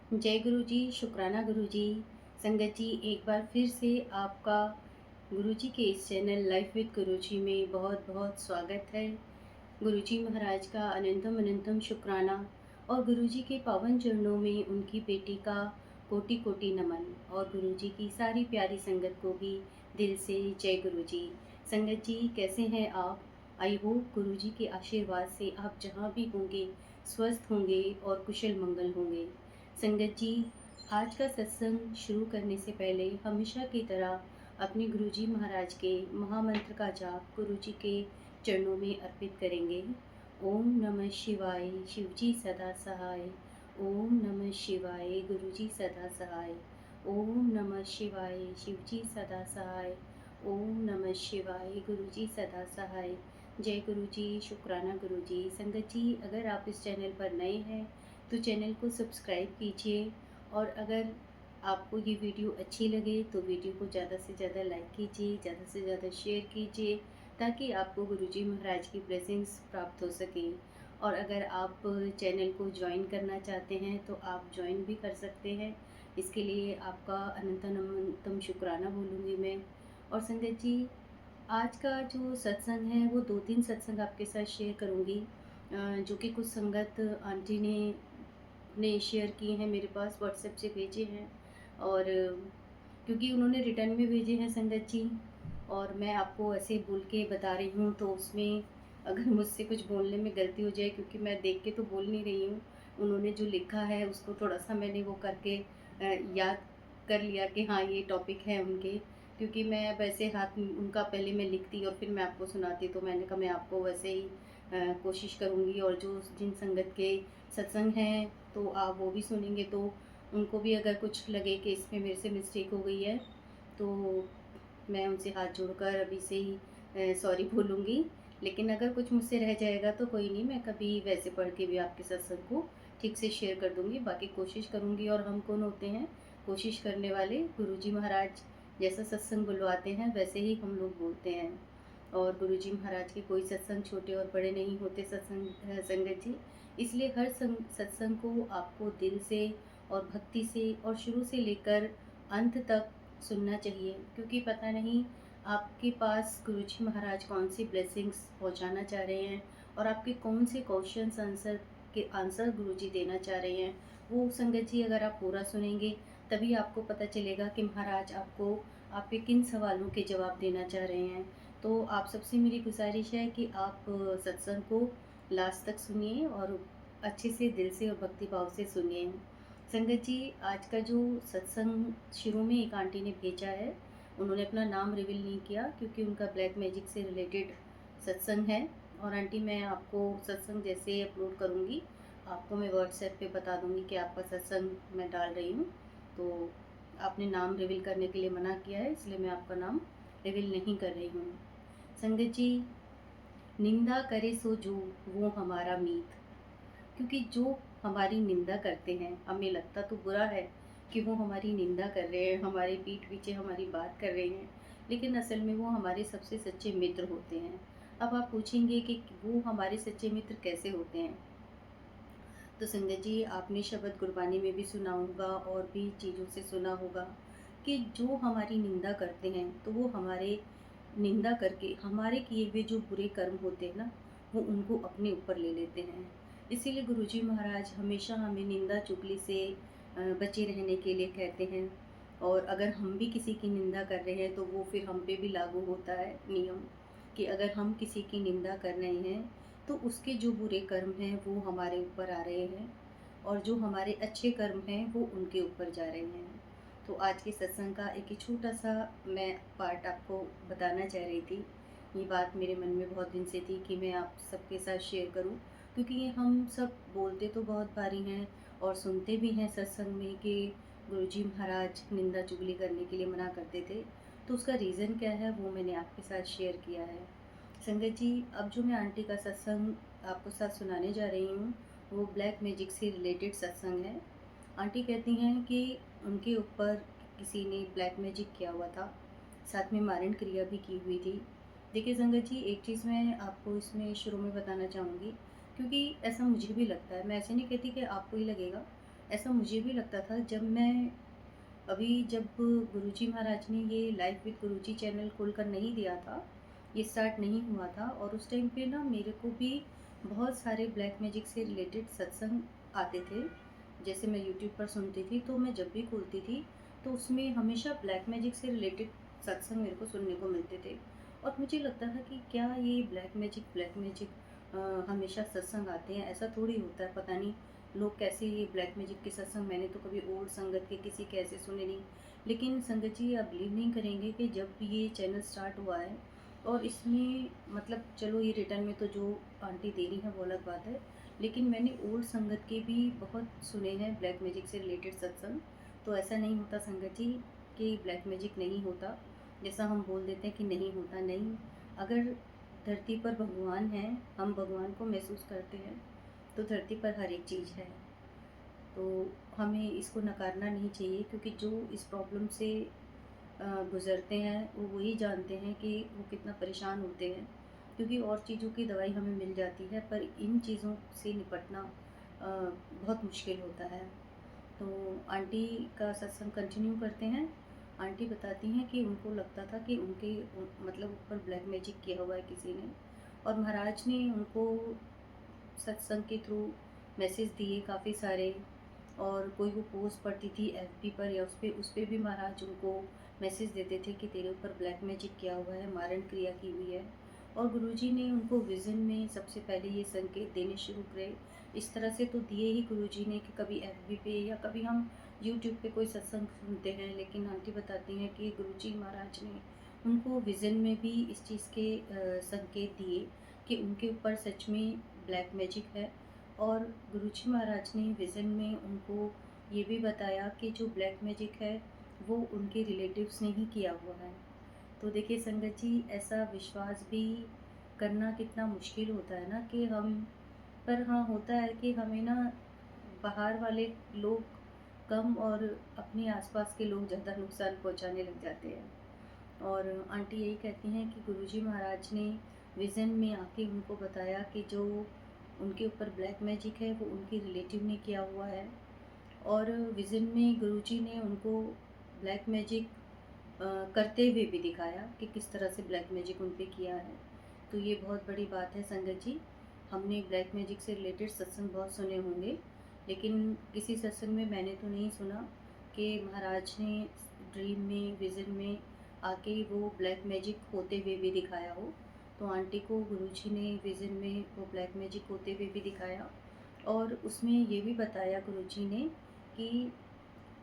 जय गुरु जी, शुक्राना गुरु जी। संगत जी, एक बार फिर से आपका गुरु जी के इस चैनल लाइफ विद गुरु जी में बहुत बहुत स्वागत है। गुरु जी महाराज का अनंतम अनंतम शुक्राना और गुरु जी के पावन चरणों में उनकी बेटी का कोटि कोटि नमन और गुरु जी की सारी प्यारी संगत को भी दिल से जय गुरु जी। संगत जी, कैसे हैं आप? आई होप गुरु जी के आशीर्वाद से आप जहाँ भी होंगे स्वस्थ होंगे और कुशल मंगल होंगे। संगत जी, आज का सत्संग शुरू करने से पहले हमेशा की तरह अपने गुरुजी महाराज के महामंत्र का जाप गुरुजी के चरणों में अर्पित करेंगे। ओम नमः शिवाय, शिवजी सदा सहाय। ओम नमः शिवाय, गुरुजी सदा सहाय। ओम नमः शिवाय, शिवजी सदा सहाय। ओम नमः शिवाय, गुरुजी सदा सहाय। जय गुरु जी, शुक्राना गुरु जी। संगत जी, अगर आप इस चैनल पर नए हैं तो चैनल को सब्सक्राइब कीजिए और अगर आपको ये वीडियो अच्छी लगे तो वीडियो को ज़्यादा से ज़्यादा लाइक कीजिए, ज़्यादा से ज़्यादा शेयर कीजिए ताकि आपको गुरुजी महाराज की ब्लेसिंग्स प्राप्त हो सकें। और अगर आप चैनल को ज्वाइन करना चाहते हैं तो आप ज्वाइन भी कर सकते हैं। इसके लिए आपका अनंतम शुक्राना बोलूँगी मैं। और संगत जी, आज का जो सत्संग है वो 2-3 सत्संग आपके साथ शेयर करूँगी, जो कि कुछ संगत आंटी ने शेयर किए हैं, मेरे पास व्हाट्सएप से भेजे हैं। और क्योंकि उन्होंने रिटर्न में भेजे हैं संगत जी, और मैं आपको ऐसे बोल के बता रही हूँ तो उसमें अगर मुझसे कुछ बोलने में गलती हो जाए, क्योंकि मैं देख के तो बोल नहीं रही हूँ, उन्होंने जो लिखा है उसको थोड़ा-सा मैंने वो करके याद कर लिया कि हाँ, ये टॉपिक है उनके। क्योंकि मैं वैसे हाथ उनका पहले मैं लिखती और फिर मैं आपको सुनाती, तो मैंने कहा मैं आपको वैसे ही कोशिश करूँगी। और जो जिन संगत के सत्संग हैं तो आप वो भी सुनेंगे तो उनको भी अगर कुछ लगे कि इसमें मेरे से मिस्टेक हो गई है तो मैं उनसे हाथ जोड़कर अभी से ही सॉरी बोलूँगी। लेकिन अगर कुछ मुझसे रह जाएगा तो कोई नहीं, मैं कभी वैसे पढ़ के भी आपके सत्संग को ठीक से शेयर कर दूँगी। बाकी कोशिश करूँगी, और हम कौन होते हैं कोशिश करने वाले, गुरुजी महाराज जैसा सत्संग बुलवाते हैं वैसे ही हम लोग बोलते हैं। और गुरुजी महाराज के कोई सत्संग छोटे और बड़े नहीं होते संगत जी। इसलिए हर सत्संग को आपको दिल से और भक्ति से और शुरू से लेकर अंत तक सुनना चाहिए, क्योंकि पता नहीं आपके पास गुरुजी महाराज कौन सी ब्लेसिंग्स पहुंचाना चाह रहे हैं और आपके कौन से क्वेश्चंस आंसर गुरुजी देना चाह रहे हैं। वो संगत जी, अगर आप पूरा सुनेंगे तभी आपको पता चलेगा कि महाराज आपको आपके किन सवालों के जवाब देना चाह रहे हैं। तो आप सबसे मेरी गुजारिश है कि आप सत्संग को लास्ट तक सुनिए और अच्छे से दिल से और भक्ति भाव से सुनिए। संगत जी, आज का जो सत्संग शुरू में एक आंटी ने भेजा है, उन्होंने अपना नाम रिवील नहीं किया क्योंकि उनका ब्लैक मैजिक से रिलेटेड सत्संग है। और आंटी, मैं आपको सत्संग जैसे अपलोड करूँगी आपको मैं व्हाट्सएप पे बता दूँगी कि आपका सत्संग मैं डाल रही हूँ। तो आपने नाम रिवील करने के लिए मना किया है, इसलिए मैं आपका नाम रिवील नहीं कर रही हूँ। संगत जी, निंदा करे सो जो वो हमारा मीत, क्योंकि जो हमारी निंदा करते हैं हमें लगता तो बुरा है कि वो हमारी निंदा कर रहे हैं, हमारे पीठ पीछे हमारी बात कर रहे हैं, लेकिन असल में वो हमारे सबसे सच्चे मित्र होते हैं। अब आप पूछेंगे कि वो हमारे सच्चे मित्र कैसे होते हैं? तो संगत जी, आपने शब्द गुरबानी में भी सुना होगा और भी चीज़ों से सुना होगा कि जो हमारी निंदा करते हैं तो वो हमारे निंदा करके हमारे किए हुए जो बुरे कर्म होते हैं ना, वो उनको अपने ऊपर ले लेते हैं। इसीलिए गुरुजी महाराज हमेशा हमें निंदा चुगली से बचे रहने के लिए कहते हैं। और अगर हम भी किसी की निंदा कर रहे हैं तो वो फिर हम पे भी लागू होता है नियम, कि अगर हम किसी की निंदा कर रहे हैं तो उसके जो बुरे कर्म हैं वो हमारे ऊपर आ रहे हैं, और जो हमारे अच्छे कर्म हैं वो उनके ऊपर जा रहे हैं। तो आज के सत्संग का एक ही छोटा-सा मैं पार्ट आपको बताना चाह रही थी। ये बात मेरे मन में बहुत दिन से थी कि मैं आप सबके साथ शेयर करूँ, क्योंकि ये हम सब बोलते तो बहुत बारी हैं और सुनते भी हैं सत्संग में कि गुरुजी महाराज निंदा चुगली करने के लिए मना करते थे। तो उसका रीज़न क्या है वो मैंने आपके साथ शेयर किया है। संगत जी, अब जो मैं आंटी का सत्संग आपको साथ सुनाने जा रही हूँ वो ब्लैक मैजिक से रिलेटेड सत्संग है। आंटी कहती हैं कि उनके ऊपर किसी ने ब्लैक मैजिक किया हुआ था, साथ में मारण क्रिया भी की हुई थी। देखिए संगत जी, एक चीज़ मैं आपको इसमें शुरू में बताना चाहूँगी, क्योंकि ऐसा मुझे भी लगता है, मैं ऐसे नहीं कहती कि आपको ही लगेगा, ऐसा मुझे भी लगता था जब गुरुजी महाराज ने ये लाइफ विद गुरुजी चैनल खोलकर नहीं दिया था, ये स्टार्ट नहीं हुआ था, और उस टाइम पे ना मेरे को भी बहुत सारे ब्लैक मैजिक से रिलेटेड सत्संग आते थे। जैसे मैं यूट्यूब पर सुनती थी, तो मैं जब भी खोलती थी तो उसमें हमेशा ब्लैक मैजिक से रिलेटेड सत्संग मेरे को सुनने को मिलते थे। और मुझे लगता था कि क्या ये ब्लैक मैजिक हमेशा सत्संग आते हैं, ऐसा थोड़ी होता है, पता नहीं लोग कैसे ये ब्लैक मैजिक के सत्संग, मैंने तो कभी ओल्ड संगत के किसी के ऐसे सुने नहीं। लेकिन संगत जी, आप बिलीव नहीं करेंगे कि जब ये चैनल स्टार्ट हुआ है और इसमें मतलब चलो ये रिटर्न में तो जो आंटी दे रही हैं वो अलग बात है, लेकिन मैंने ओल्ड संगत के भी बहुत सुने हैं ब्लैक मैजिक से रिलेटेड सत्संग। तो ऐसा नहीं होता संगत जी कि ब्लैक मैजिक नहीं होता, जैसा हम बोल देते हैं कि नहीं होता, नहीं। अगर धरती पर भगवान हैं, हम भगवान को महसूस करते हैं, तो धरती पर हर एक चीज़ है। तो हमें इसको नकारना नहीं चाहिए, क्योंकि जो इस प्रॉब्लम से गुज़रते हैं वो वही जानते हैं कि वो कितना परेशान होते हैं, क्योंकि और चीज़ों की दवाई हमें मिल जाती है, पर इन चीज़ों से निपटना बहुत मुश्किल होता है। तो आंटी का सत्संग कंटिन्यू करते हैं। आंटी बताती हैं कि उनको लगता था कि मतलब ऊपर ब्लैक मैजिक किया हुआ है किसी ने, और महाराज ने उनको सत्संग के थ्रू मैसेज दिए काफ़ी सारे। और कोई वो पोस्ट पड़ती थी एफबी पर या उस पे भी महाराज उनको मैसेज देते थे कि तेरे ऊपर ब्लैक मैजिक किया हुआ है, मारण क्रिया की हुई है। और गुरुजी ने उनको विज़न में सबसे पहले ये संकेत देने शुरू करे। इस तरह से तो दिए ही गुरुजी ने कि कभी एफबी पे या कभी हम यूट्यूब पे कोई सत्संग सुनते हैं, लेकिन आंटी बताती हैं कि गुरुजी महाराज ने उनको विज़न में भी इस चीज़ के संकेत दिए कि उनके ऊपर सच में ब्लैक मैजिक है। और गुरुजी महाराज ने विज़न में उनको ये भी बताया कि जो ब्लैक मैजिक है वो उनके रिलेटिव्स ने ही किया हुआ है। तो देखिए संगत जी, ऐसा विश्वास भी करना कितना मुश्किल होता है ना कि हम, पर हाँ होता है कि हमें ना बाहर वाले लोग कम और अपने आसपास के लोग ज़्यादा नुकसान पहुंचाने लग जाते हैं। और आंटी यही कहती हैं कि गुरुजी महाराज ने विज़न में आके उनको बताया कि जो उनके ऊपर ब्लैक मैजिक है वो उनके रिलेटिव ने किया हुआ है। और विज़न में गुरुजी ने उनको ब्लैक मैजिक करते हुए भी दिखाया कि किस तरह से ब्लैक मैजिक उन पे किया है। तो ये बहुत बड़ी बात है संगत जी। हमने ब्लैक मैजिक से रिलेटेड सत्संग बहुत सुने होंगे, लेकिन किसी सत्संग में मैंने तो नहीं सुना कि महाराज ने ड्रीम में, विज़न में आके वो ब्लैक मैजिक होते हुए भी दिखाया हो। तो आंटी को गुरुजी ने विज़न में वो ब्लैक मैजिक होते हुए भी दिखाया, और उसमें ये भी बताया गुरुजी ने कि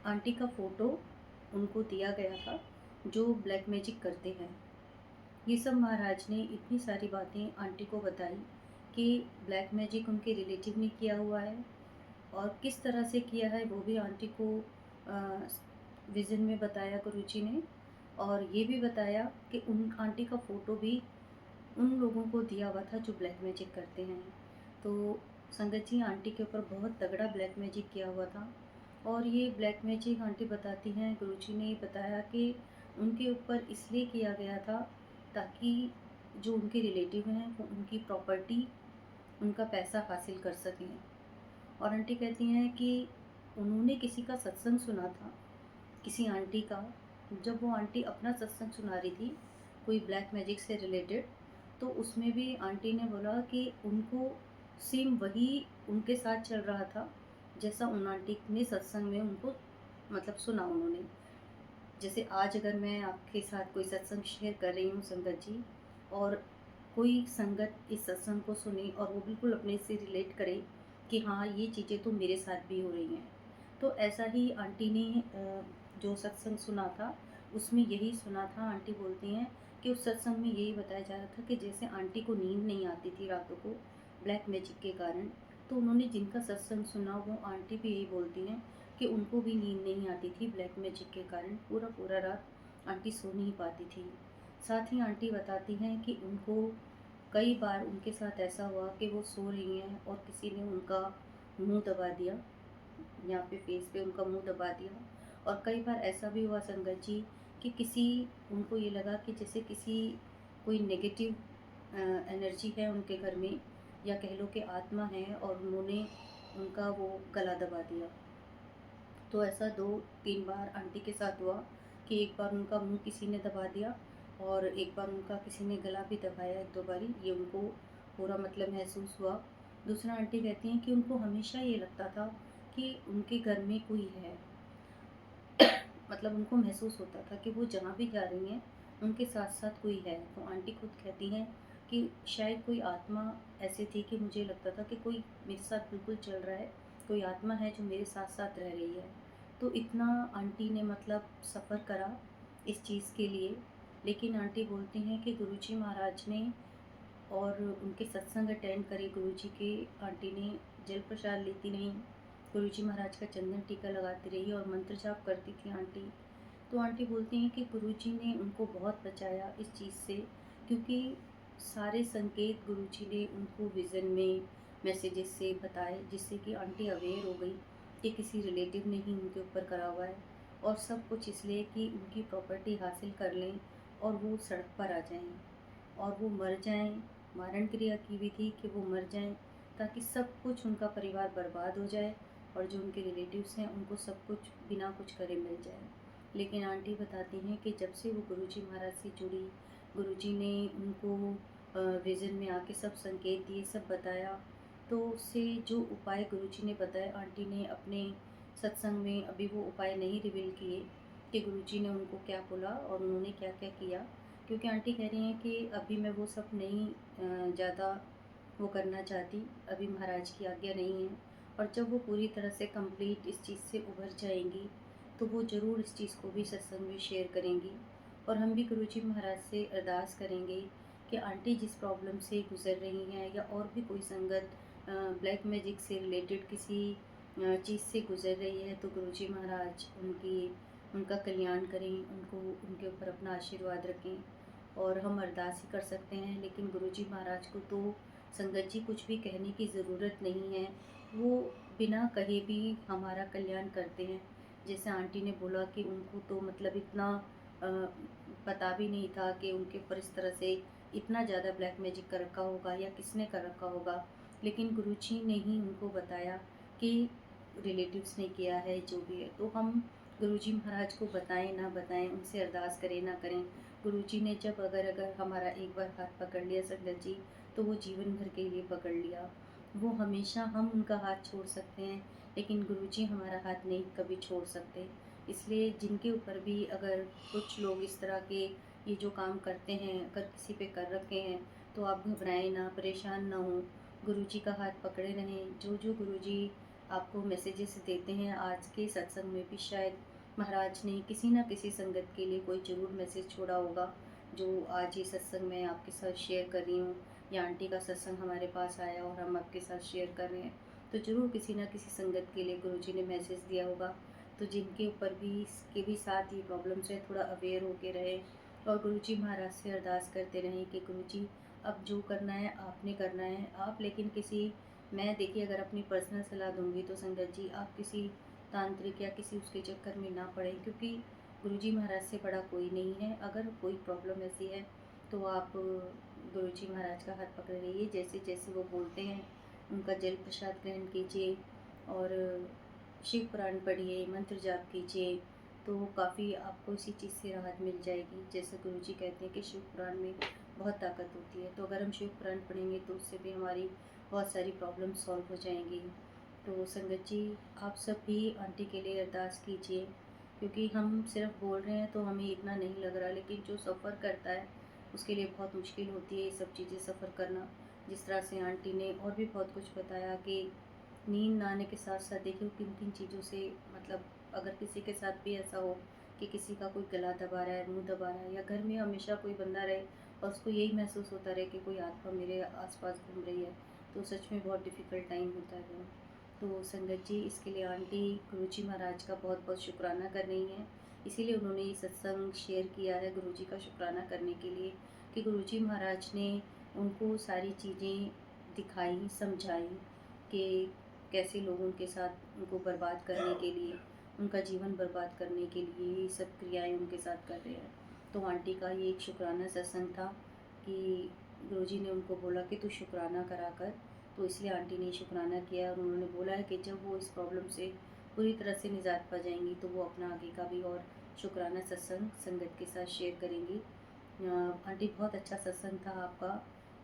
आंटी का फ़ोटो उनको दिया गया था जो ब्लैक मैजिक करते हैं। ये सब महाराज ने इतनी सारी बातें आंटी को बताई कि ब्लैक मैजिक उनके रिलेटिव ने किया हुआ है, और किस तरह से किया है वो भी आंटी को विज़न में बताया गुरुजी ने। और ये भी बताया कि उन आंटी का फ़ोटो भी उन लोगों को दिया हुआ था जो ब्लैक मैजिक करते हैं। तो संगत जी, आंटी के ऊपर बहुत तगड़ा ब्लैक मैजिक किया हुआ था। और ये ब्लैक मैजिक आंटी बताती हैं, गुरुजी ने बताया कि उनके ऊपर इसलिए किया गया था ताकि जो उनके रिलेटिव हैं वो उनकी प्रॉपर्टी, उनका पैसा हासिल कर सकें। और आंटी कहती हैं कि उन्होंने किसी का सत्संग सुना था, किसी आंटी का। जब वो आंटी अपना सत्संग सुना रही थी कोई ब्लैक मैजिक से रिलेटेड, तो उसमें भी आंटी ने बोला कि उनको सेम वही उनके साथ चल रहा था जैसा उन आंटी ने सत्संग में उनको मतलब सुना उन्होंने। जैसे आज अगर मैं आपके साथ कोई सत्संग शेयर कर रही हूँ संगत जी, और कोई संगत इस सत्संग को सुने और वो बिल्कुल अपने से रिलेट करे कि हाँ ये चीज़ें तो मेरे साथ भी हो रही हैं। तो ऐसा ही आंटी ने जो सत्संग सुना था उसमें यही सुना था। आंटी बोलती हैं कि उस सत्संग में यही बताया जा रहा था कि जैसे आंटी को नींद नहीं आती थी रातों को ब्लैक मैजिक के कारण, तो उन्होंने जिनका सत्संग सुना वो आंटी भी यही बोलती हैं कि उनको भी नींद नहीं आती थी ब्लैक मैजिक के कारण, पूरा पूरा रात आंटी सो नहीं पाती थी। साथ ही आंटी बताती हैं कि उनको कई बार उनके साथ ऐसा हुआ कि वो सो रही हैं और किसी ने उनका मुंह दबा दिया, यहाँ पे फेस पे उनका मुंह दबा दिया। और कई बार ऐसा भी हुआ संगत जी कि किसी, उनको ये लगा कि जैसे किसी कोई नेगेटिव एनर्जी है उनके घर में, या कह लो कि आत्मा है, और उन्होंने उनका वो गला दबा दिया। तो ऐसा 2-3 बार आंटी के साथ हुआ कि एक बार उनका मुँह किसी ने दबा दिया और एक बार उनका किसी ने गला भी दबाया 1-2 बारी, ये उनको पूरा मतलब महसूस हुआ। दूसरा आंटी कहती हैं कि उनको हमेशा ये लगता था कि उनके घर में कोई है। मतलब उनको महसूस होता था कि वो जहाँ भी जा रही हैं, उनके साथ-साथ कोई है। तो आंटी खुद कहती हैं कि शायद कोई आत्मा ऐसी थी कि मुझे लगता था कि कोई मेरे साथ बिल्कुल चल रहा है, कोई आत्मा है जो मेरे साथ-साथ रह रही है। तो इतना आंटी ने मतलब सफ़र करा इस चीज़ के लिए, लेकिन आंटी बोलती हैं कि गुरुजी महाराज ने और उनके सत्संग अटेंड करे गुरुजी के। आंटी ने जल प्रसाद लेती रहीं, गुरुजी महाराज का चंदन टीका लगाती रही और मंत्र जाप करती थी आंटी। तो आंटी बोलती हैं कि गुरुजी ने उनको बहुत बचाया इस चीज़ से, क्योंकि सारे संकेत गुरुजी ने उनको विज़न में मैसेजेस से बताए, जिससे कि आंटी अवेयर हो गई कि किसी रिलेटिव ने ही उनके ऊपर करा हुआ है। और सब कुछ इसलिए कि उनकी प्रॉपर्टी हासिल कर लें और वो सड़क पर आ जाएं और वो मर जाएं। मारण क्रिया की हुई थी कि वो मर जाएं, ताकि सब कुछ उनका परिवार बर्बाद हो जाए और जो उनके रिलेटिव्स हैं उनको सब कुछ बिना कुछ करे मिल जाए। लेकिन आंटी बताती हैं कि जब से वो गुरुजी महाराज से जुड़ी, गुरुजी ने उनको विज़न में आके सब संकेत दिए, सब बताया, तो उससे जो उपाय गुरुजी ने बताए, आंटी ने अपने सत्संग में अभी वो उपाय नहीं रिवील किए कि गुरुजी ने उनको क्या बोला और उन्होंने क्या-क्या किया। क्योंकि आंटी कह रही हैं कि अभी मैं वो सब नहीं ज़्यादा वो करना चाहती, अभी महाराज की आज्ञा नहीं है। और जब वो पूरी तरह से कंप्लीट इस चीज़ से उभर जाएँगी, तो वो ज़रूर इस चीज़ को भी सत्संग में शेयर करेंगी। और हम भी गुरुजी महाराज से अरदास करेंगे कि आंटी जिस प्रॉब्लम से गुज़र रही हैं या और भी कोई संगत ब्लैक मैजिक से रिलेटेड किसी चीज़ से गुज़र रही है, तो गुरुजी महाराज उनका कल्याण करें, उनको उनके ऊपर अपना आशीर्वाद रखें। और हम अरदास ही कर सकते हैं, लेकिन गुरुजी महाराज को तो संगत जी कुछ भी कहने की ज़रूरत नहीं है। वो बिना कहे भी हमारा कल्याण करते हैं। जैसे आंटी ने बोला कि उनको तो मतलब इतना अ, पता भी नहीं था कि उनके ऊपर इस तरह से इतना ज़्यादा ब्लैक मैजिक कर रखा होगा या किसने कर रखा होगा। लेकिन गुरुजी ने ही उनको बताया कि रिलेटिव्स ने किया है, जो भी है। तो हम गुरुजी महाराज को बताएं ना बताएं, उनसे अरदास करें ना करें, गुरुजी ने जब अगर हमारा एक बार हाथ पकड़ लिया संगत जी, तो वो जीवन भर के लिए पकड़ लिया। वो हमेशा हम उनका हाथ छोड़ सकते हैं, लेकिन गुरुजी हमारा हाथ नहीं कभी छोड़ सकते। इसलिए जिनके ऊपर भी अगर कुछ लोग इस तरह के ये जो काम करते हैं, अगर किसी पे कर रखे हैं, तो आप घबराएं ना, परेशान ना हों, गुरुजी का हाथ पकड़े रहें। जो गुरुजी आपको मैसेजेस देते हैं, आज के सत्संग में भी शायद महाराज ने किसी न किसी संगत के लिए कोई ज़रूर मैसेज छोड़ा होगा, जो आज ये सत्संग मैं आपके साथ शेयर कर रही हूँ, या आंटी का सत्संग हमारे पास आया और हम आपके साथ शेयर कर रहे हैं, तो ज़रूर किसी न किसी संगत के लिए गुरुजी ने मैसेज दिया होगा। तो जिनके ऊपर भी इसके भी साथ ये प्रॉब्लम्स है, थोड़ा अवेयर होके रहें और गुरुजी महाराज से अरदास करते रहें कि गुरुजी अब जो करना है आपने करना है। आप लेकिन किसी मैं देखिए अगर अपनी पर्सनल सलाह दूँगी तो संगत जी आप किसी तांत्रिक या किसी उसके चक्कर में ना पड़ें, क्योंकि गुरुजी महाराज से बड़ा कोई नहीं है। अगर कोई प्रॉब्लम ऐसी है तो आप गुरुजी महाराज का हाथ पकड़े रहिए, जैसे-जैसे वो बोलते हैं उनका जल प्रसाद ग्रहण कीजिए और शिव पुराण पढ़िए, मंत्र जाप कीजिए, तो काफ़ी आपको इसी चीज़ से राहत मिल जाएगी। जैसे गुरुजी कहते हैं कि शिव पुराण में बहुत ताकत होती है, तो अगर हम शिव पुराण पढ़ेंगे तो उससे भी हमारी बहुत सारी प्रॉब्लम सॉल्व हो जाएंगी। तो संगत जी आप सब भी आंटी के लिए अरदास कीजिए, क्योंकि हम सिर्फ बोल रहे हैं तो हमें इतना नहीं लग रहा, लेकिन जो सफ़र करता है उसके लिए बहुत मुश्किल होती है ये सब चीज़ें सफ़र करना। जिस तरह से आंटी ने और भी बहुत कुछ बताया कि नींद ना आने के साथ साथ देखिए किन किन चीज़ों से, मतलब अगर किसी के साथ भी ऐसा हो कि किसी का कोई गला दबा रहा है, मुंह दबा रहा है, या घर में हमेशा कोई बंदा रहे और उसको यही महसूस होता रहे कि कोई आत्मा मेरे आसपास घूम रही है, तो सच में बहुत डिफ़िकल्ट टाइम होता है वो। तो संगत जी इसके लिए आंटी गुरुजी महाराज का बहुत बहुत शुक्राना कर रही हैं। इसीलिए उन्होंने ये सत्संग शेयर किया है गुरुजी का शुक्राना करने के लिए, कि गुरुजी महाराज ने उनको सारी चीज़ें दिखाई, समझाई कि कैसे लोगों के साथ उनको बर्बाद करने के लिए, उनका जीवन बर्बाद करने के लिए ये सब क्रियाएँ उनके साथ कर रहे हैं। तो आंटी का ये एक शुक्राना सत्संग था कि गुरुजी ने उनको बोला कि तू शुक्राना करा कर, तो इसलिए आंटी ने शुक्राना किया और उन्होंने बोला है कि जब वो इस प्रॉब्लम से पूरी तरह से निजात पा जाएंगी, तो वो अपना आगे का भी और शुक्राना सत्संग संगत के साथ शेयर करेंगी। आंटी, बहुत अच्छा सत्संग था आपका,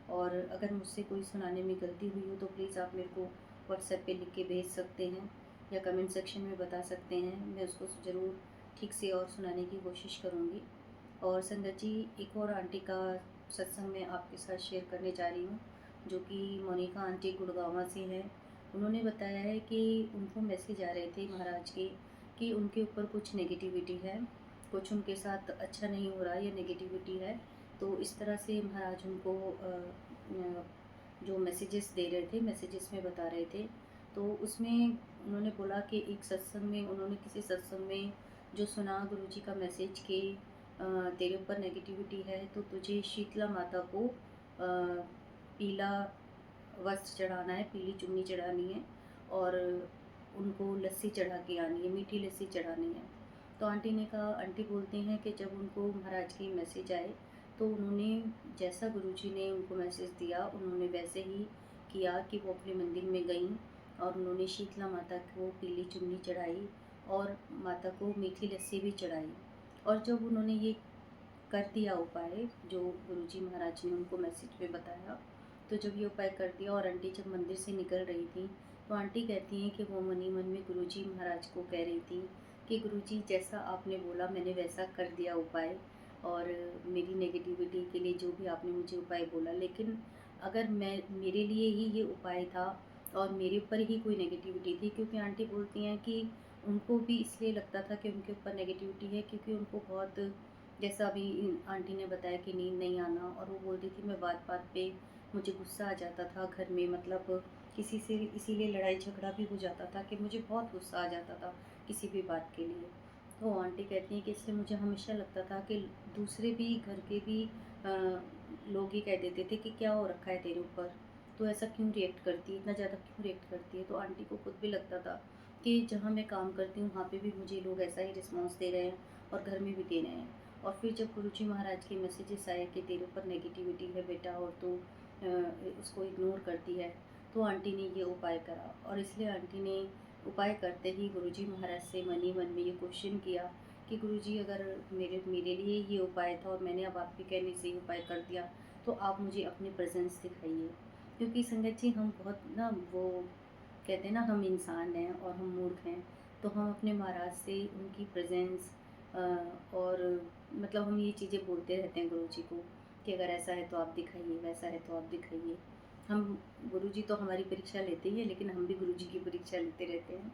और अगर मुझसे कोई सुनाने में गलती हुई हो तो प्लीज़ आप मेरे को व्हाट्सएप पे लिख के भेज सकते हैं या कमेंट सेक्शन में बता सकते हैं। मैं उसको ज़रूर ठीक से और सुनाने की कोशिश करूँगी। और संगत जी, एक और आंटी का सत्संग मैं आपके साथ शेयर करने जा रही हूँ, जो कि मोनिका आंटी गुड़गांवा से हैं। उन्होंने बताया है कि उनको मैसेज आ रहे थे महाराज के कि उनके ऊपर कुछ नेगेटिविटी है, कुछ उनके साथ अच्छा नहीं हो रहा है या नेगेटिविटी है। तो इस तरह से महाराज उनको जो मैसेजेस दे रहे थे, मैसेजेस में बता रहे थे। तो उसमें उन्होंने बोला कि एक सत्संग में, उन्होंने किसी सत्संग में जो सुना गुरुजी का मैसेज कि तेरे ऊपर नेगेटिविटी है तो तुझे शीतला माता को पीला वस्त्र चढ़ाना है, पीली चुन्नी चढ़ानी है, और उनको लस्सी चढ़ा के आनी है, मीठी लस्सी चढ़ानी है। तो आंटी ने कहा, आंटी बोलते हैं कि जब उनको महाराज के मैसेज आए तो उन्होंने, जैसा गुरुजी ने उनको मैसेज दिया उन्होंने वैसे ही किया कि वो अपने मंदिर में गईं और उन्होंने शीतला माता को पीली चुन्नी चढ़ाई और माता को मीठी लस्सी भी चढ़ाई। और जब उन्होंने ये कर दिया उपाय, जो गुरुजी महाराज ने उनको मैसेज में बताया, तो जब ये उपाय कर दिया और आंटी जब मंदिर से निकल रही थी, तो आंटी कहती हैं कि वो मन ही मन में गुरुजी महाराज को कह रही थी कि गुरुजी, जैसा आपने बोला मैंने वैसा कर दिया उपाय, और मेरी नेगेटिविटी के लिए जो भी आपने मुझे उपाय बोला, लेकिन अगर मैं, मेरे लिए ही ये उपाय था और मेरे ऊपर ही कोई नेगेटिविटी थी, क्योंकि आंटी बोलती हैं कि उनको भी इसलिए लगता था कि उनके ऊपर नेगेटिविटी है क्योंकि उनको बहुत, जैसा अभी आंटी ने बताया कि नींद नहीं आना, और वो बोल रही थी मैं बात बात पे मुझे गुस्सा आ जाता था घर में, मतलब किसी से इसीलिए लड़ाई झगड़ा भी हो जाता था कि मुझे बहुत गुस्सा आ जाता था किसी भी बात के लिए। तो आंटी कहती हैं कि इसलिए मुझे हमेशा लगता था कि दूसरे भी, घर के भी लोग ही कह देते थे कि क्या हो रखा है तेरे ऊपर, तो ऐसा क्यों रिएक्ट करती है, इतना ज़्यादा क्यों रिएक्ट करती है। तो आंटी को खुद भी लगता था कि जहाँ मैं काम करती हूँ वहाँ पे भी मुझे लोग ऐसा ही रिस्पॉन्स दे रहे हैं और घर में भी दे रहे हैं। और फिर जब गुरुजी महाराज के मैसेजेस आए कि तेरे ऊपर नेगेटिविटी है बेटा और तू उसको इग्नोर करती है, तो आंटी ने ये उपाय करा। और इसलिए आंटी ने उपाय करते ही गुरुजी महाराज से मन ही मन में ये क्वेश्चन किया कि गुरुजी, अगर मेरे मेरे लिए ये उपाय था और मैंने अब आपके कहने से ये उपाय कर दिया, तो आप मुझे अपनी प्रेजेंस दिखाइए। क्योंकि संगत जी, हम बहुत ना, वो कहते हैं ना, हम इंसान हैं और हम मूर्ख हैं, तो हम अपने महाराज से उनकी प्रेजेंस और मतलब हम ये चीज़ें बोलते रहते हैं गुरुजी को कि अगर ऐसा है तो आप दिखाइए, वैसा है तो आप दिखाइए। हम, गुरुजी तो हमारी परीक्षा लेते ही हैं, लेकिन हम भी गुरुजी की परीक्षा लेते रहते हैं।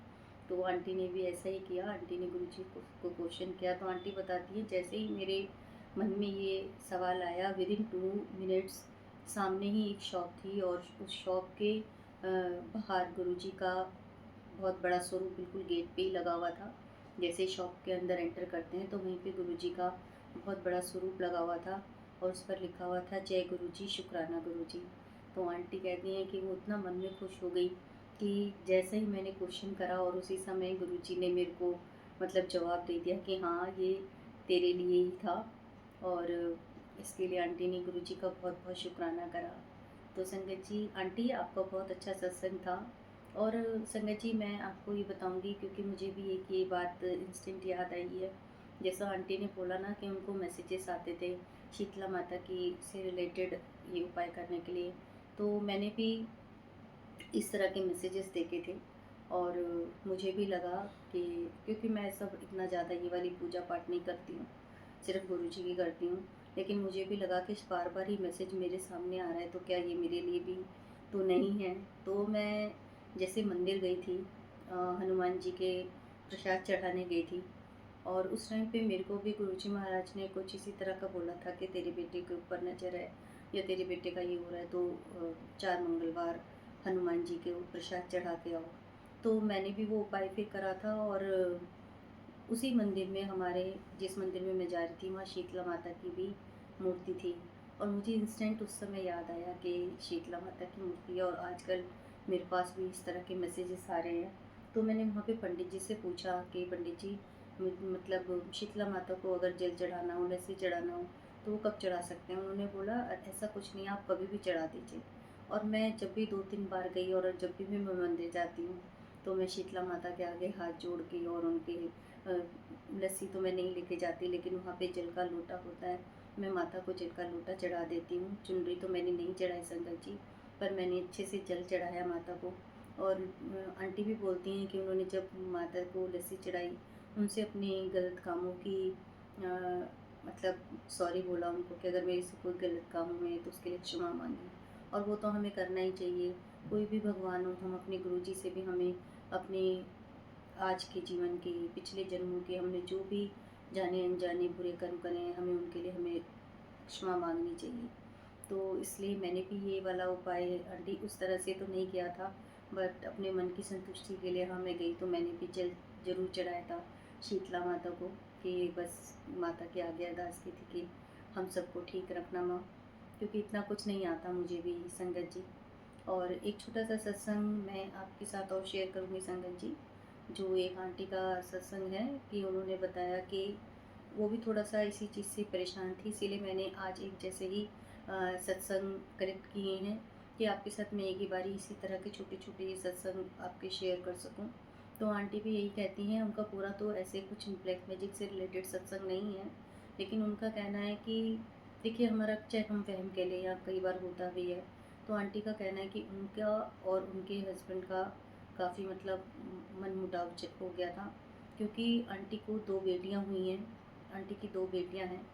तो आंटी ने भी ऐसा ही किया, आंटी ने गुरुजी को क्वेश्चन किया। तो आंटी बताती है, जैसे ही मेरे मन में ये सवाल आया, विदिन 2 मिनट्स सामने ही एक शॉप थी और उस शॉप के बाहर गुरुजी का बहुत बड़ा स्वरूप बिल्कुल गेट पे ही लगा हुआ था। जैसे शॉप के अंदर एंटर करते हैं तो वहीं पे गुरुजी का बहुत बड़ा स्वरूप लगा हुआ था और उस पर लिखा हुआ था, जय गुरुजी, शुक्राना गुरुजी। तो आंटी कहती हैं कि वो इतना मन में खुश हो गई कि जैसे ही मैंने क्वेश्चन करा और उसी समय गुरुजी ने मेरे को मतलब जवाब दे दिया कि हाँ, ये तेरे लिए ही था। और इसके लिए आंटी ने गुरुजी का बहुत बहुत शुक्राना करा। तो संगत जी, आंटी, आपका बहुत अच्छा सत्संग था। और संगत जी, मैं आपको ये बताऊंगी क्योंकि मुझे भी एक ये बात इंस्टेंट याद आई है। जैसा आंटी ने बोला ना कि उनको मैसेजेस आते थे शीतला माता की से रिलेटेड ये उपाय करने के लिए, तो मैंने भी इस तरह के मैसेजेस देखे थे। और मुझे भी लगा कि, क्योंकि मैं सब इतना ज़्यादा ये वाली पूजा पाठ नहीं करती हूँ, सिर्फ गुरुजी की करती हूँ, लेकिन मुझे भी लगा कि बार बार ही मैसेज मेरे सामने आ रहा है तो क्या ये मेरे लिए भी तो नहीं है। तो मैं जैसे मंदिर गई थी, हनुमान जी के प्रसाद चढ़ाने गई थी, और उस टाइम पे मेरे को भी गुरुजी महाराज ने कुछ इसी तरह का बोला था कि तेरे बेटे के ऊपर नज़र है या तेरे बेटे का ये हो रहा है, तो 4 मंगलवार हनुमान जी के प्रसाद चढ़ा के आओ। तो मैंने भी वो उपाय फिर करा था, और उसी मंदिर में, हमारे जिस मंदिर में मैं जा रही थी, वहाँ शीतला माता की भी मूर्ति थी। और मुझे इंस्टेंट उस समय याद आया कि शीतला माता की मूर्ति है और आजकल मेरे पास भी इस तरह के मैसेजेस आ रहे हैं। तो मैंने वहाँ पे पंडित जी से पूछा कि पंडित जी, मतलब शीतला माता को अगर जल चढ़ाना हो, लस्सी चढ़ाना हो, तो वो कब चढ़ा सकते हैं। उन्होंने बोला ऐसा कुछ नहीं, आप कभी भी चढ़ा दीजिए। और मैं जब भी 2-3 बार गई और जब भी मैं मंदिर जाती हूँ तो मैं शीतला माता के आगे हाथ जोड़ के और उनके लस्सी तो मैं नहीं लेके जाती, लेकिन वहाँ पे जल का लोटा होता है, मैं माता को जल का लोटा चढ़ा देती हूँ। चुनरी तो मैंने नहीं चढ़ाई संगत जी, पर मैंने अच्छे से जल चढ़ाया माता को। और आंटी भी बोलती हैं कि उन्होंने जब माता को लस्सी चढ़ाई, उनसे अपने गलत कामों की मतलब सॉरी बोला उनको कि अगर मेरे से कोई गलत काम हुए तो उसके लिए क्षमा मांगी। और वो तो हमें करना ही चाहिए। कोई भी भगवान हो, हम अपने गुरुजी से भी हमें अपने आज के जीवन के, पिछले जन्मों के, हमने जो भी जाने अनजाने बुरे कर्म करे हैं, हमें उनके लिए हमें क्षमा मांगनी चाहिए। तो इसलिए मैंने भी ये वाला उपाय आंटी उस तरह से तो नहीं किया था, बट अपने मन की संतुष्टि के लिए हाँ मैं गई तो मैंने भी जल ज़रूर चढ़ाया था शीतला माता को, कि बस माता के आगे अरदास की थी कि हम सबको ठीक रखना माँ, क्योंकि इतना कुछ नहीं आता मुझे भी संगत जी। और एक छोटा सा सत्संग मैं आपके साथ और शेयर करूँगी संगत जी, जो एक आंटी का सत्संग है कि उन्होंने बताया कि वो भी थोड़ा-सा इसी चीज़ से परेशान थी, इसीलिए मैंने आज एक जैसे ही सत्संग कलेक्ट किए हैं कि आपके साथ मैं एक ही बारी इसी तरह के छोटे-छोटे सत्संग आपके शेयर कर सकूँ। तो आंटी भी यही कहती हैं, उनका पूरा तो ऐसे कुछ ब्लैक मैजिक से रिलेटेड सत्संग नहीं है, लेकिन उनका कहना है कि देखिए हमारा चाहे हम वहम कह लें या कई बार होता भी है, तो आंटी का कहना है कि उनका और उनके हस्बैंड का काफ़ी मतलब मनमुटाव हो गया था, क्योंकि आंटी को 2 बेटियाँ हुई हैं। आंटी की 2 बेटियाँ हैं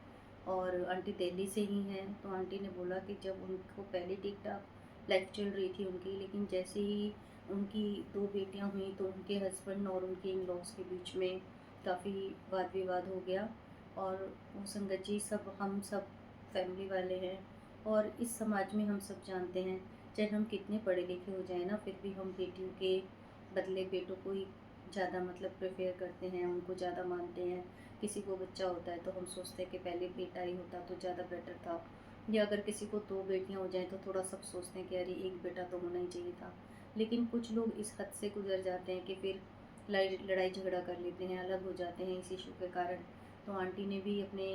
और आंटी दिल्ली से ही हैं। तो आंटी ने बोला कि जब उनको पहले ठीक-ठाक लाइफ चल रही थी उनकी, लेकिन जैसे ही उनकी 2 बेटियाँ हुईं तो उनके हस्बैंड और उनके इन-लॉज़ के बीच में काफ़ी वाद-विवाद हो गया। और वो संगत जी सब हम सब फैमिली वाले हैं और इस समाज में हम सब जानते हैं, चाहे हम कितने पढ़े-लिखे हो जाएँ ना, फिर भी हम बेटियों के बदले बेटों को ही ज़्यादा मतलब प्रेफ़र करते हैं, उनको ज़्यादा मानते हैं। किसी को बच्चा होता है तो हम सोचते हैं कि पहले बेटा ही होता तो ज़्यादा बेटर था, या अगर किसी को 2 बेटियाँ हो जाएँ तो थोड़ा सब सोचते हैं कि अरे 1 बेटा तो होना ही चाहिए था। लेकिन कुछ लोग इस हद से गुज़र जाते हैं कि फिर लड़ाई झगड़ा कर लेते हैं, अलग हो जाते हैं इस इश्यू के कारण। तो आंटी ने भी अपने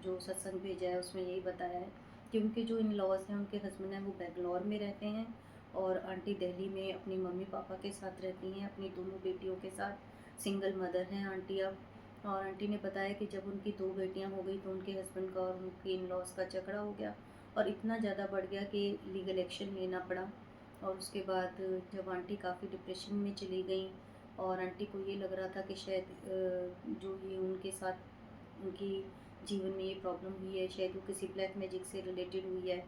जो सत्संग भेजा है उसमें यही बताया है कि उनके जो इन-लॉज़ हैं, उनके हस्बैंड हैं, वो बैंगलोर में रहते हैं और आंटी दिल्ली में अपनी मम्मी-पापा के साथ रहती हैं, अपनी दोनों बेटियों के साथ। सिंगल मदर हैं आंटी अब। और आंटी ने बताया कि जब उनकी 2 बेटियाँ हो गई तो उनके हस्बैंड का और उनके इन-लॉज़ का झगड़ा हो गया और इतना ज़्यादा बढ़ गया कि लीगल एक्शन लेना पड़ा। और उसके बाद जब आंटी काफ़ी डिप्रेशन में चली गईं और आंटी को ये लग रहा था कि शायद जो ये उनके साथ उनकी जीवन में ये प्रॉब्लम हुई है, शायद वो किसी ब्लैक मैजिक से रिलेटेड हुई है,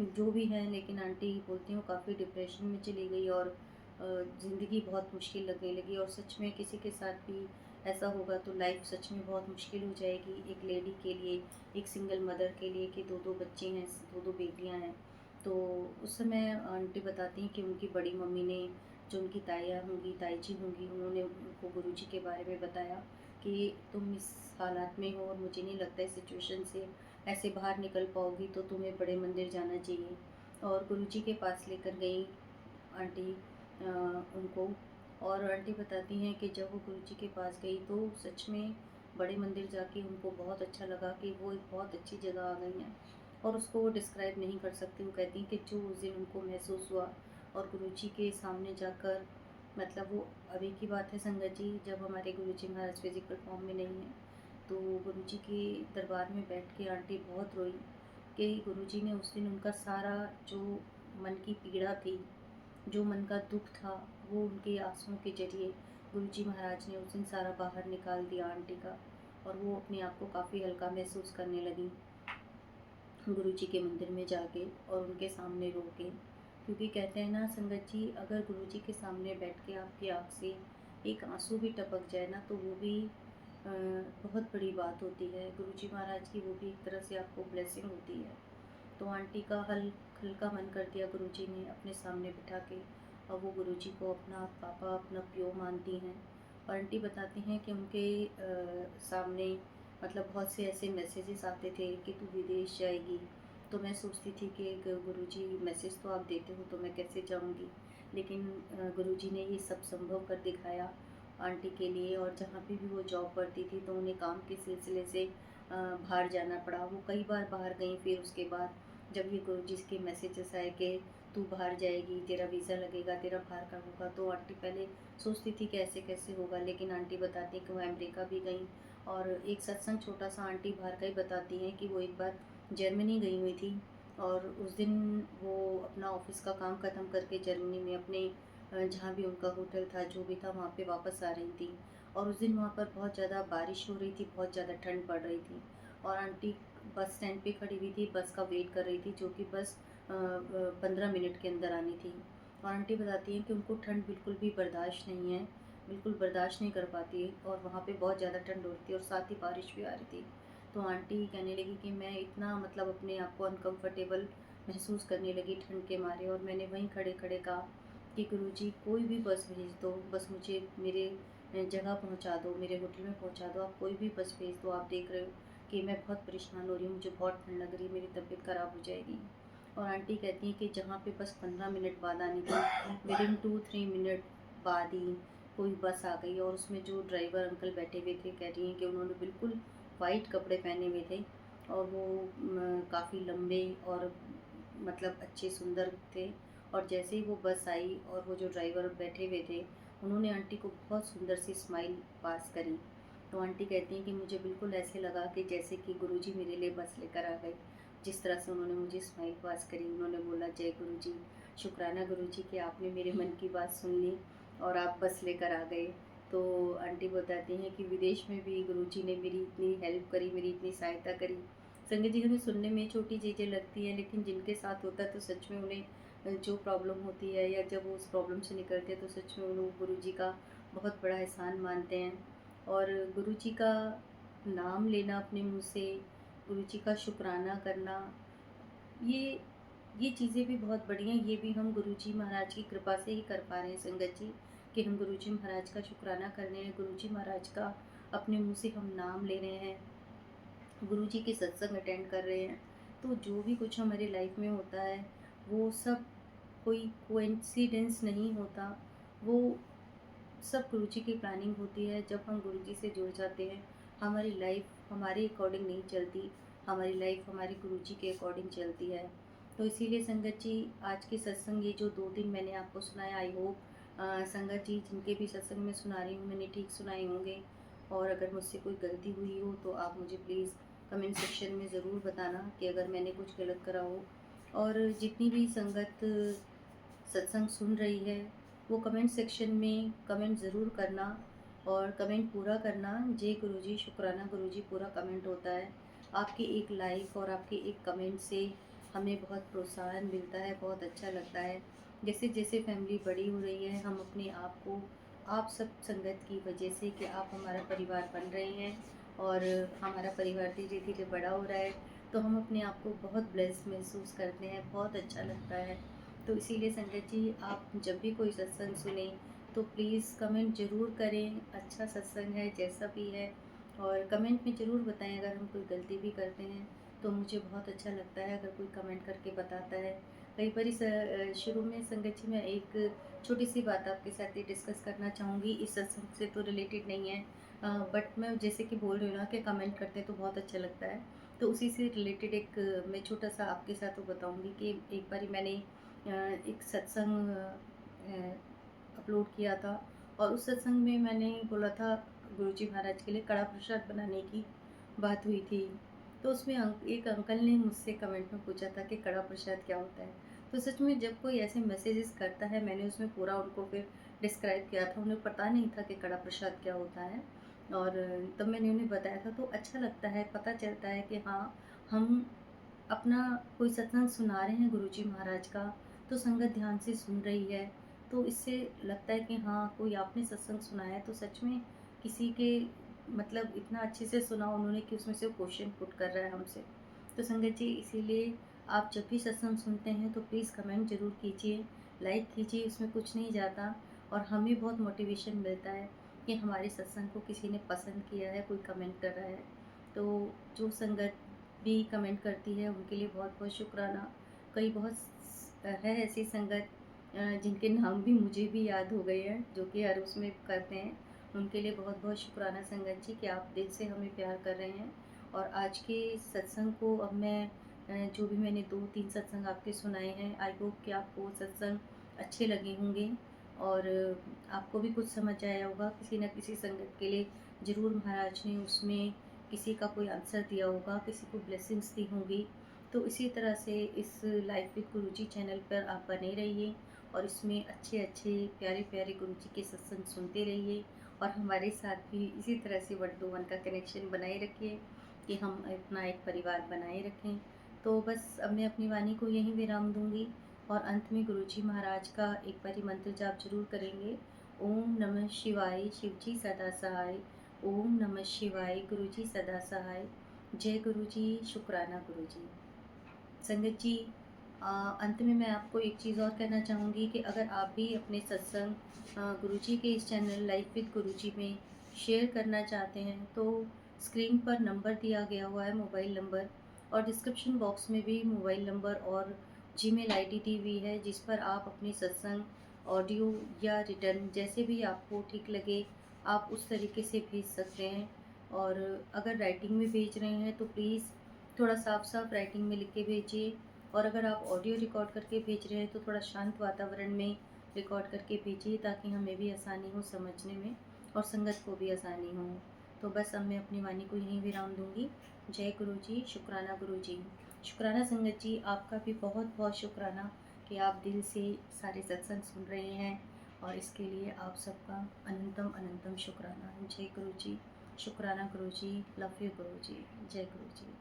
जो भी है। लेकिन आंटी बोलती हैं वो काफ़ी डिप्रेशन में चली गई और ज़िंदगी बहुत मुश्किल लगने लगी। और सच में किसी के साथ भी ऐसा होगा तो लाइफ सच में बहुत मुश्किल हो जाएगी एक लेडी के लिए, एक सिंगल मदर के लिए कि 2-2 बच्चे हैं, 2-2 बेटियां हैं। तो उस समय आंटी बताती हैं कि उनकी बड़ी मम्मी ने, जो उनकी ताइयाँ होंगी, ताई जी होंगी, उन्होंने उनको गुरुजी के बारे में बताया कि तुम इस हालात में हो और मुझे नहीं लगता इस सिचुएशन से ऐसे बाहर निकल पाओगी, तो तुम्हें बड़े मंदिर जाना चाहिए। और गुरुजी के पास लेकर गई आंटी उनको। और आंटी बताती हैं कि जब वो गुरुजी के पास गई तो सच में बड़े मंदिर जाके उनको बहुत अच्छा लगा कि वो एक बहुत अच्छी जगह आ गई हैं और उसको वो डिस्क्राइब नहीं कर सकती। वो कहती हैं कि जो उस दिन उनको महसूस हुआ और गुरुजी के सामने जाकर, मतलब वो अभी की बात है संगत जी, जब हमारे गुरुजी महाराज फिजिकल फॉर्म में नहीं है, तो गुरुजी के दरबार में बैठ के आंटी बहुत रोई कि गुरुजी ने उस दिन उनका सारा जो मन की पीड़ा थी, जो मन का दुख था, वो उनके आँसुओं के ज़रिए गुरुजी महाराज ने उस दिन सारा बाहर निकाल दिया आंटी का। और वो अपने आप को काफ़ी हल्का महसूस करने लगी गुरुजी के मंदिर में जाके और उनके सामने रो के। क्योंकि कहते हैं ना संगत जी, अगर गुरुजी के सामने बैठ के आपकी आँख से एक आंसू भी टपक जाए ना, तो वो भी बहुत बड़ी बात होती है। गुरुजी महाराज की वो भी एक तरह से आपको ब्लेसिंग होती है। तो आंटी का हल्का मन कर दिया गुरुजी ने अपने सामने बिठा के, और वो गुरुजी को अपना पापा, अपना प्यो मानती हैं। और आंटी बताती हैं कि उनके सामने मतलब बहुत से ऐसे मैसेजेस आते थे कि तू विदेश जाएगी, तो मैं सोचती थी कि गुरुजी मैसेज तो आप देते हो तो मैं कैसे जाऊंगी, लेकिन गुरुजी ने ये सब संभव कर दिखाया आंटी के लिए। और जहाँ पे भी वो जॉब करती थी तो उन्हें काम के सिलसिले से बाहर जाना पड़ा। वो कई बार बाहर गई, फिर उसके बाद जब ये गुरुजी के मैसेजेस आए कि तू बाहर जाएगी, तेरा वीज़ा लगेगा, तेरा बाहर का होगा। तो आंटी पहले सोचती थी कैसे कैसे होगा, लेकिन आंटी बताती कि वो अमेरिका भी गई। और एक सत्संग छोटा सा आंटी बाहर का ही बताती हैं कि वो एक बार जर्मनी गई हुई थी, और उस दिन वो अपना ऑफिस का काम ख़त्म करके जर्मनी में अपने जहाँ भी उनका होटल था, जो भी था, वहाँ पे वापस आ रही थी। और उस दिन वहाँ पर बहुत ज़्यादा बारिश हो रही थी, बहुत ज़्यादा ठंड पड़ रही थी। और आंटी बस स्टैंड पे खड़ी हुई थी, बस का वेट कर रही थी, जो कि बस 15 मिनट के अंदर आनी थी। और आंटी बताती हैं कि उनको ठंड बिल्कुल भी बर्दाश्त नहीं है, बिल्कुल बर्दाश्त नहीं कर पाती है, और वहाँ पे बहुत ज़्यादा ठंड हो रही थी और साथ ही बारिश भी आ रही थी। तो आंटी कहने लगी कि मैं इतना मतलब अपने आप को अनकंफर्टेबल महसूस करने लगी ठंड के मारे, और मैंने वहीं खड़े खड़े कहा कि गुरुजी कोई भी बस भेज दो, बस मुझे मेरे जगह पहुंचा दो, मेरे होटल में पहुंचा दो, आप कोई भी बस भेज दो। आप देख रहे हो कि मैं बहुत परेशान हो रही हूँ, मुझे बहुत ठंड लग रही है, मेरी तबीयत ख़राब हो जाएगी। और आंटी कहती हैं कि जहाँ पे बस 15 मिनट बाद आनी थी, विदिन 2-3 मिनट बाद ही कोई बस आ गई, और उसमें जो ड्राइवर अंकल बैठे हुए थे, कह रही हैं कि उन्होंने बिल्कुल वाइट कपड़े पहने हुए थे, और वो काफ़ी लंबे और मतलब अच्छे सुंदर थे। और जैसे ही वो बस आई और वो जो ड्राइवर बैठे हुए थे, उन्होंने आंटी को बहुत सुंदर सी स्माइल पास करी। तो आंटी कहती हैं कि मुझे बिल्कुल ऐसे लगा कि जैसे कि गुरुजी मेरे लिए बस लेकर आ गए। जिस तरह से उन्होंने मुझे स्माइल पास करी, उन्होंने बोला, जय गुरुजी, शुक्राना गुरुजी कि आपने मेरे मन की बात सुन ली और आप बस लेकर आ गए। तो आंटी बताती हैं कि विदेश में भी गुरुजी ने मेरी इतनी हेल्प करी, मेरी इतनी सहायता करी। संगत जी, हमें सुनने में छोटी चीज़ें लगती हैं, लेकिन जिनके साथ होता है तो सच में उन्हें जो प्रॉब्लम होती है, या जब वो उस प्रॉब्लम से निकलते हैं, तो सच में उन्हें गुरुजी का बहुत बड़ा एहसान मानते हैं। और गुरुजी का नाम लेना अपने मुँह से, गुरुजी का शुक्राना करना, ये ये चीज़ें भी बहुत बड़ी हैं। ये भी हम गुरुजी महाराज की कृपा से ही कर पा रहे हैं संगत जी, कि हम गुरुजी महाराज का शुक्राना कर रहे हैं, गुरुजी महाराज का अपने मुँह से हम नाम ले रहे हैं, गुरुजी के सत्संग अटेंड कर रहे हैं। तो जो भी कुछ हमारी लाइफ में होता है, वो सब कोई कोइंसिडेंस नहीं होता। वो सब गुरुजी की प्लानिंग होती है। जब हम गुरुजी से जुड़ जाते हैं, हमारी लाइफ हमारे अकॉर्डिंग नहीं चलती, हमारी लाइफ हमारे गुरुजी के अकॉर्डिंग चलती है। तो इसीलिए संगत जी, आज के सत्संग ये जो 2 दिन मैंने आपको सुनाया, आई होप संगत जी जिनके भी सत्संग में सुना रही हूँ, मैंने ठीक सुनाए होंगे। और अगर मुझसे कोई गलती हुई हो तो आप मुझे प्लीज़ कमेंट सेक्शन में ज़रूर बताना कि अगर मैंने कुछ गलत करा हो। और जितनी भी संगत सत्संग सुन रही है, वो कमेंट सेक्शन में कमेंट ज़रूर करना, और कमेंट पूरा करना, जय गुरुजी, शुक्राना गुरुजी पूरा कमेंट होता है। आपके एक लाइक और आपके एक कमेंट से हमें बहुत प्रोत्साहन मिलता है, बहुत अच्छा लगता है। जैसे जैसे फैमिली बड़ी हो रही है, हम अपने आप को, आप सब संगत की वजह से, कि आप हमारा परिवार बन रहे हैं और हमारा परिवार धीरे धीरे बड़ा हो रहा है, तो हम अपने आप को बहुत ब्लेस्ड महसूस करते हैं, बहुत अच्छा लगता है। तो इसीलिए संगत जी, आप जब भी कोई सत्संग सुने तो प्लीज़ कमेंट ज़रूर करें, अच्छा सत्संग है जैसा भी है, और कमेंट में ज़रूर बताएं अगर हम कोई गलती भी करते हैं, तो मुझे बहुत अच्छा लगता है अगर कोई कमेंट करके बताता है। कई बार शुरू में संगत जी, मैं एक छोटी सी बात आपके साथ ये डिस्कस करना चाहूँगी, इस सत्संग से तो रिलेटेड नहीं है, बट मैं जैसे कि बोल रही हूँ ना कि कमेंट करते हैं तो बहुत अच्छा लगता है। तो उसी से रिलेटेड एक मैं छोटा सा आपके साथ वो बताऊँगी कि एक बारी मैंने एक सत्संग अपलोड किया था, और उस सत्संग में मैंने बोला था गुरुजी महाराज के लिए कड़ा प्रसाद बनाने की बात हुई थी। तो उसमें एक अंकल ने मुझसे कमेंट में पूछा था कि कड़ा प्रसाद क्या होता है। तो सच में जब कोई ऐसे मैसेजेस करता है, मैंने उसमें पूरा उनको फिर डिस्क्राइब किया था, उन्हें पता नहीं था कि कड़ा प्रसाद क्या होता है, और तब मैंने उन्हें बताया था। तो अच्छा लगता है, पता चलता है कि हाँ, हम अपना कोई सत्संग सुना रहे हैं गुरुजी महाराज का, तो संगत ध्यान से सुन रही है। तो इससे लगता है कि हाँ, कोई आपने सत्संग सुनाया है तो सच में किसी के मतलब इतना अच्छे से सुना उन्होंने कि उसमें से क्वेश्चन पुट कर रहा है हमसे। तो संगत जी, इसीलिए आप जब भी सत्संग सुनते हैं तो प्लीज़ कमेंट ज़रूर कीजिए, लाइक कीजिए, उसमें कुछ नहीं जाता, और हमें बहुत मोटिवेशन मिलता है कि हमारे सत्संग को किसी ने पसंद किया है, कोई कमेंट कर रहा है। तो जो संगत भी कमेंट करती है उनके लिए बहुत बहुत शुक्राना। कई बहुत है ऐसी संगत जिनके नाम भी मुझे भी याद हो गए हैं, जो कि हर उसमें करते हैं। उनके लिए बहुत बहुत शुक्राना संगत जी कि आप दिल से हमें प्यार कर रहे हैं। और आज के सत्संग को अब मैं जो भी मैंने 2-3 सत्संग आपके सुनाए हैं, आई होप कि आपको सत्संग अच्छे लगे होंगे और आपको भी कुछ समझ आया होगा। किसी न किसी संगत के लिए ज़रूर महाराज ने उसमें किसी का कोई आंसर दिया होगा, किसी को ब्लेसिंग्स दी होंगी। तो इसी तरह से इस लाइफ विद गुरुजी चैनल पर आप बने रहिए और इसमें अच्छे-अच्छे, प्यारे-प्यारे गुरुजी के सत्संग सुनते रहिए और हमारे साथ भी इसी तरह से 1 to 1 का कनेक्शन बनाए रखिए कि हम अपना एक परिवार बनाए रखें। तो बस अब मैं अपनी वाणी को यहीं विराम दूँगी और अंत में गुरुजी महाराज का एक बारी मंत्र जाप ज़रूर करेंगे। ओम नमः शिवाय, शिवजी सदा सहाय। ओम नमः शिवाय, गुरुजी सदा सहाय। जय गुरुजी, शुक्राना गुरुजी। संगत जी, अंत में मैं आपको एक चीज़ और कहना चाहूँगी कि अगर आप भी अपने सत्संग गुरुजी के इस चैनल लाइफ विद गुरुजी में शेयर करना चाहते हैं तो स्क्रीन पर नंबर दिया गया हुआ है, मोबाइल नंबर, और डिस्क्रिप्शन बॉक्स में भी मोबाइल नंबर और जीमेल आईडी दी हुई है, जिस पर आप अपनी सत्संग ऑडियो या रिटर्न जैसे भी आपको ठीक लगे आप उस तरीके से भेज सकते हैं। और अगर राइटिंग में भेज रहे हैं तो प्लीज़ थोड़ा साफ-साफ राइटिंग में लिख के भेजिए और अगर आप ऑडियो रिकॉर्ड करके भेज रहे हैं तो थोड़ा शांत वातावरण में रिकॉर्ड करके भेजिए ताकि हमें भी आसानी हो समझने में और संगत को भी आसानी हो। तो बस अब मैं अपनी वाणी को यहीं विराम दूँगी। जय गुरुजी, शुक्राना गुरुजी। शुक्राना संगत जी, आपका भी बहुत-बहुत शुक्राना कि आप दिल से सारे सत्संग सुन रहे हैं और इसके लिए आप सबका अनंतम अनंतम शुक्राना। जय गुरुजी, शुक्राना गुरुजी, लव यू गुरुजी, जय गुरुजी।